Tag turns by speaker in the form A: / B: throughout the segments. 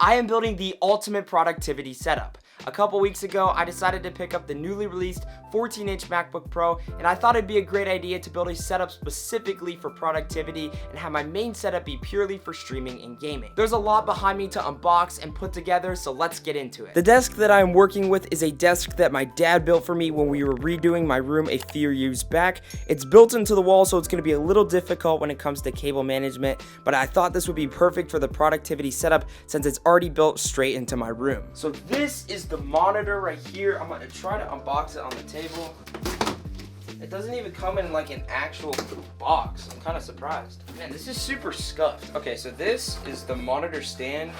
A: I am building the ultimate productivity setup. A couple weeks ago, I decided to pick up the newly released 14-inch MacBook Pro, and I thought it'd be a great idea to build a setup specifically for productivity and have my main setup be purely for streaming and gaming. There's a lot behind me to unbox and put together, so let's get into it. The desk that I'm working with is a desk that my dad built for me when we were redoing my room a few years back. It's built into the wall, so it's going to be a little difficult when it comes to cable management, but I thought this would be perfect for the productivity setup since it's already built straight into my room. So this is the monitor right here. I'm going to try to unbox it on the table. It doesn't even come in like an actual box. I'm kind of surprised. Man, this is super scuffed. Okay, so this is the monitor stand.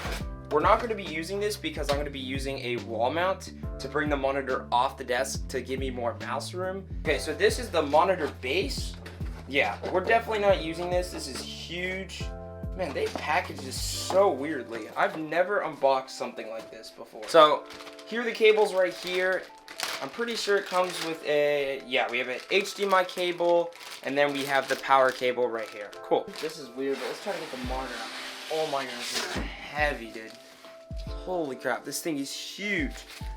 A: We're not going to be using this because I'm going to be using a wall mount to bring the monitor off the desk to give me more mouse room. Okay, so this is the monitor base. Yeah, we're definitely not using this. This is huge. Man, they package this so weirdly. I've never unboxed something like this before. So here are the cables right here. I'm pretty sure it comes with a, yeah, we have an HDMI cable, and then we have the power cable right here. Cool. This is weird, but let's try to get the monitor out. Oh my gosh, this is heavy, dude. Holy crap, this thing is huge.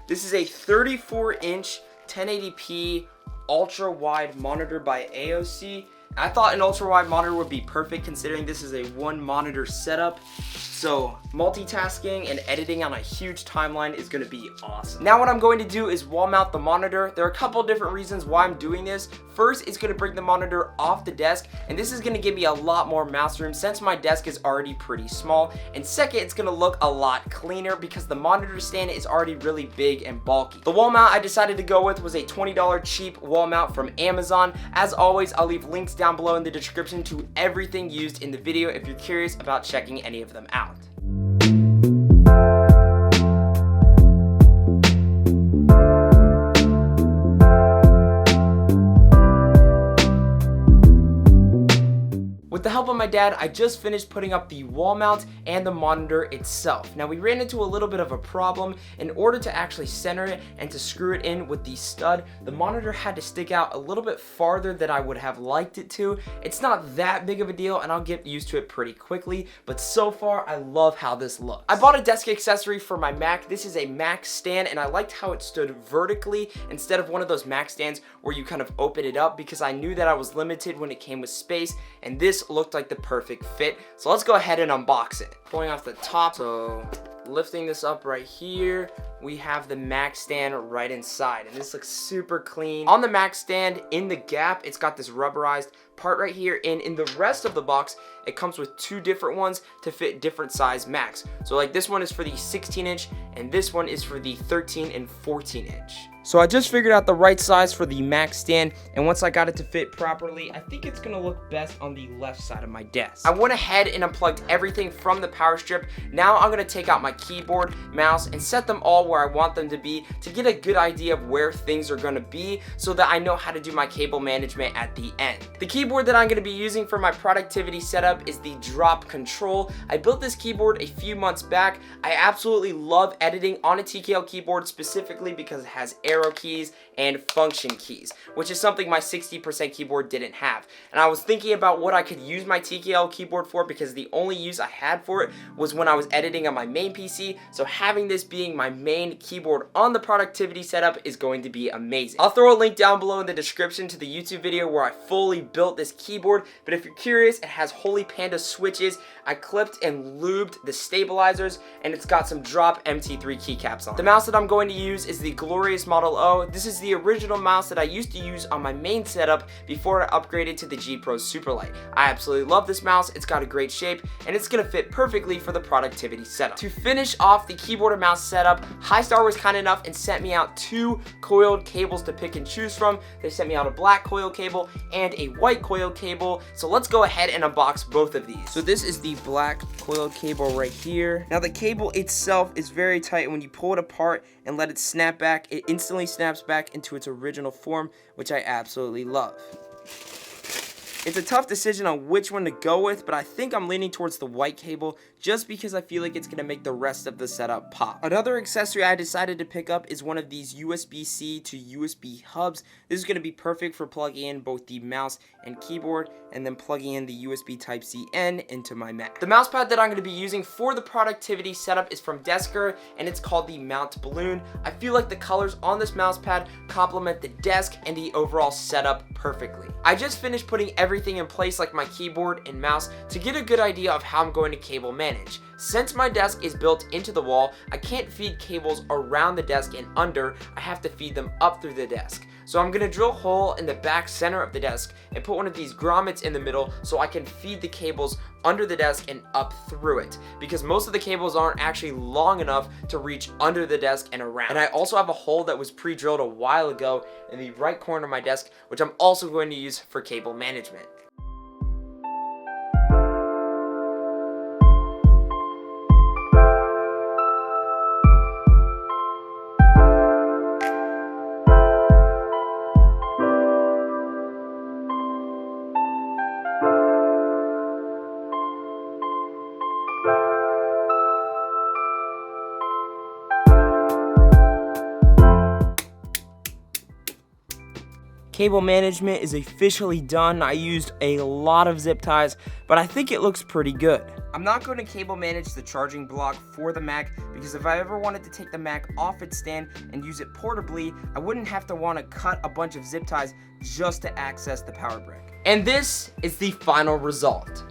A: This is a 34-inch 1080p ultra-wide monitor by AOC. I thought an ultra-wide monitor would be perfect considering this is a one monitor setup. So multitasking and editing on a huge timeline is going to be awesome. Now what I'm going to do is wall mount the monitor. There are a couple different reasons why I'm doing this. First, it's going to bring the monitor off the desk, and this is going to give me a lot more mouse room since my desk is already pretty small. And second, it's going to look a lot cleaner because the monitor stand is already really big and bulky. The wall mount I decided to go with was a $20 cheap wall mount from Amazon. As always, I'll leave links down below in the description to everything used in the video if you're curious about checking any of them out. With the help of my dad, I just finished putting up the wall mount and the monitor itself. Now we ran into a little bit of a problem. In order to actually center it and to screw it in with the stud, the monitor had to stick out a little bit farther than I would have liked it to. It's not that big of a deal and I'll get used to it pretty quickly, but so far I love how this looks. I bought a desk accessory for my Mac. This is a Mac stand and I liked how it stood vertically instead of one of those Mac stands where you kind of open it up because I knew that I was limited when it came with space, and this looked like the perfect fit. So let's go ahead and unbox it. Pulling off the top, so lifting this up right here, we have the Mac stand right inside, and this looks super clean. On the Mac stand, in the gap, it's got this rubberized part right here, and in the rest of the box, it comes with two different ones to fit different size Macs. So like this one is for the 16-inch, and this one is for the 13 and 14-inch. So I just figured out the right size for the Mac stand, and once I got it to fit properly, I think it's gonna look best on the left side of my desk. I went ahead and unplugged everything from the power strip. Now I'm gonna take out my keyboard, mouse, and set them all where I want them to be to get a good idea of where things are gonna be so that I know how to do my cable management at the end. The keyboard that I'm gonna be using for my productivity setup is the Drop Control. I built this keyboard a few months back. I absolutely love editing on a TKL keyboard specifically because it has arrow keys and function keys, which is something my 60% keyboard didn't have. And I was thinking about what I could use my TKL keyboard for because the only use I had for it was when I was editing on my main PC, so having this being my main keyboard on the productivity setup is going to be amazing. I'll throw a link down below in the description to the YouTube video where I fully built this keyboard, but if you're curious, it has Holy Panda switches. I clipped and lubed the stabilizers, and it's got some drop MT3 keycaps on it. The mouse that I'm going to use is the Glorious Model O. This is the original mouse that I used to use on my main setup before I upgraded to the G Pro Superlight. I absolutely love this mouse. It's got a great shape, and it's gonna fit perfectly for the productivity setup. To finish off the keyboard and mouse setup, Highstar was kind enough and sent me out two coiled cables to pick and choose from. They sent me out a black coil cable and a white coil cable. So let's go ahead and unbox both of these. So this is the black coil cable right here. Now the cable itself is very tight, and when you pull it apart and let it snap back, it instantly snaps back into its original form, which I absolutely love. It's a tough decision on which one to go with, but I think I'm leaning towards the white cable just because I feel like it's going to make the rest of the setup pop. Another accessory I decided to pick up is one of these USB-C to USB hubs. This is going to be perfect for plugging in both the mouse and keyboard and then plugging in the USB Type-C N into my Mac. The mouse pad that I'm going to be using for the productivity setup is from Desker, and it's called the Mount Balloon. I feel like the colors on this mouse pad complement the desk and the overall setup perfectly. I just finished putting everything in place like my keyboard and mouse to get a good idea of how I'm going to cable manage. Since my desk is built into the wall, I can't feed cables around the desk and under, I have to feed them up through the desk. So I'm going to drill a hole in the back center of the desk and put one of these grommets in the middle so I can feed the cables under the desk and up through it, because most of the cables aren't actually long enough to reach under the desk and around. And I also have a hole that was pre-drilled a while ago in the right corner of my desk, which I'm also going to use for cable management. Cable management is officially done. I used a lot of zip ties, but I think it looks pretty good. I'm not going to cable manage the charging block for the Mac because if I ever wanted to take the Mac off its stand and use it portably, I wouldn't have to want to cut a bunch of zip ties just to access the power brick. And this is the final result.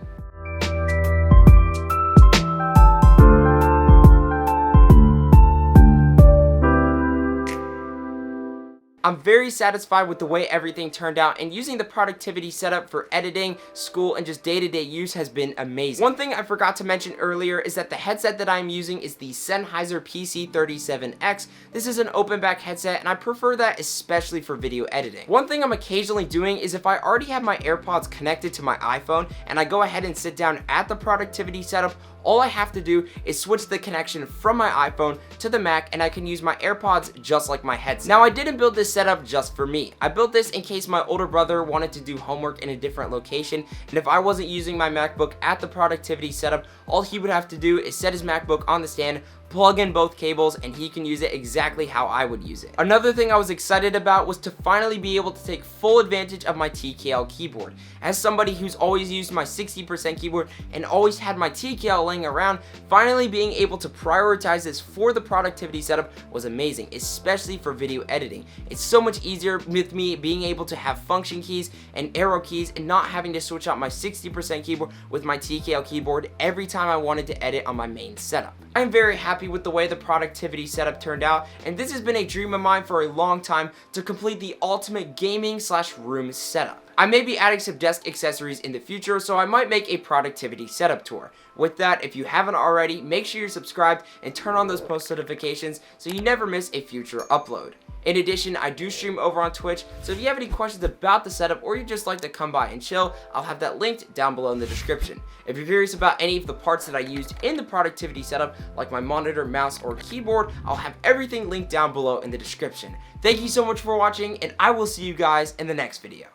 A: I'm very satisfied with the way everything turned out, and using the productivity setup for editing, school, and just day-to-day use has been amazing. One thing I forgot to mention earlier is that the headset that I'm using is the Sennheiser PC37X. This is an open back headset, and I prefer that especially for video editing. One thing I'm occasionally doing is if I already have my AirPods connected to my iPhone and I go ahead and sit down at the productivity setup, all I have to do is switch the connection from my iPhone to the Mac and I can use my AirPods just like my headset. Now, I didn't build this setup just for me. I built this in case my older brother wanted to do homework in a different location, and if I wasn't using my MacBook at the productivity setup, all he would have to do is set his MacBook on the stand, plug in both cables, and he can use it exactly how I would use it. Another thing I was excited about was to finally be able to take full advantage of my TKL keyboard. As somebody who's always used my 60% keyboard and always had my TKL laying around, finally being able to prioritize this for the productivity setup was amazing, especially for video editing. It's so much easier with me being able to have function keys and arrow keys and not having to switch out my 60% keyboard with my TKL keyboard every time I wanted to edit on my main setup. I'm very happy with the way the productivity setup turned out, and this has been a dream of mine for a long time to complete the ultimate gaming / room setup. I may be adding some desk accessories in the future, so I might make a productivity setup tour. With that, if you haven't already, make sure you're subscribed and turn on those post notifications so you never miss a future upload. In addition, I do stream over on Twitch, so if you have any questions about the setup or you just like to come by and chill, I'll have that linked down below in the description. If you're curious about any of the parts that I used in the productivity setup, like my monitor, mouse, or keyboard, I'll have everything linked down below in the description. Thank you so much for watching, and I will see you guys in the next video.